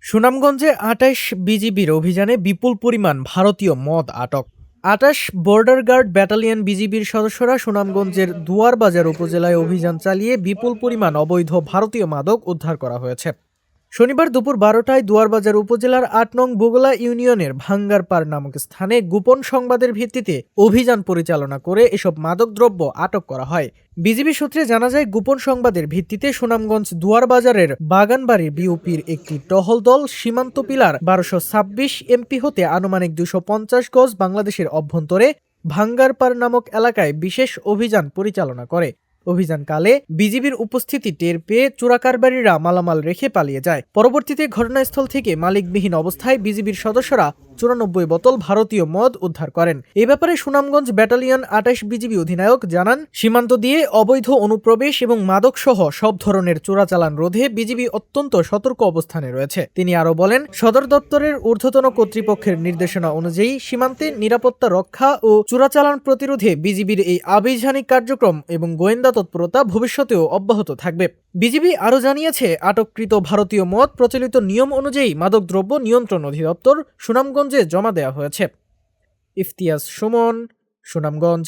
সুনামগঞ্জে ২৮ বিজিবির অভিযানে বিপুল পরিমাণ ভারতীয় মদ আটক। ২৮ বর্ডার গার্ড ব্যাটালিয়ন বিজিবির সদস্যরা সুনামগঞ্জের দুয়ারবাজার উপজেলায় অভিযান চালিয়ে বিপুল পরিমাণ অবৈধ ভারতীয় মাদক উদ্ধার করা হয়েছে। শনিবার দুপুর ১২টায় দুয়ারবাজার উপজেলার ৮ নং বগুলা ইউনিয়নের ভাঙ্গারপাড় নামক স্থানে গোপন সংবাদের ভিত্তিতে অভিযান পরিচালনা করে এসব মাদকদ্রব্য আটক করা হয়। বিজিবি সূত্রে জানা যায়, গোপন সংবাদের ভিত্তিতে সুনামগঞ্জ দুয়ারবাজারের বাগানবাড়ির বিওপির একটি টহল দল সীমান্ত পিলার ১২২৬ এমপি হতে আনুমানিক ২৫০ গজ বাংলাদেশের অভ্যন্তরে ভাঙ্গারপাড় নামক এলাকায় বিশেষ অভিযান পরিচালনা করে। অভিযানকালে বিজিবির উপস্থিতি টের পেয়ে চোরাকারবারিরা মালামাল রেখে পালিয়ে যায়। পরবর্তীতে ঘটনাস্থল থেকে মালিকবিহীন অবস্থায় বিজিবির সদস্যরা ৯৪ বোতল ভারতীয় মদ উদ্ধার করেন। এ ব্যাপারে সুনামগঞ্জ ব্যাটালিয়ন ২৮ বিজিবি অধিনায়ক জানান, সীমান্ত দিয়ে অবৈধ অনুপ্রবেশ এবং মাদকসহ সব ধরনের চোরাচালান রোধে বিজিবি অত্যন্ত সতর্ক অবস্থানে রয়েছে। তিনি আরও বলেন, সদর দপ্তরের ঊর্ধ্বতন কর্তৃপক্ষের নির্দেশনা অনুযায়ী সীমান্তে নিরাপত্তা রক্ষা ও চোরাচালান প্রতিরোধে বিজিবির এই আভিযানিক কার্যক্রম এবং গোয়েন্দা তৎপরতা ভবিষ্যতেও অব্যাহত থাকবে। বিজিবি আরও জানিয়েছে, আটককৃত ভারতীয় মদ প্রচলিত নিয়ম অনুযায়ী মাদকদ্রব্য নিয়ন্ত্রণ অধিদপ্তর সুনামগঞ্জে জমা দেওয়া হয়েছে। ইফতিয়াজ সুমন, সুনামগঞ্জ।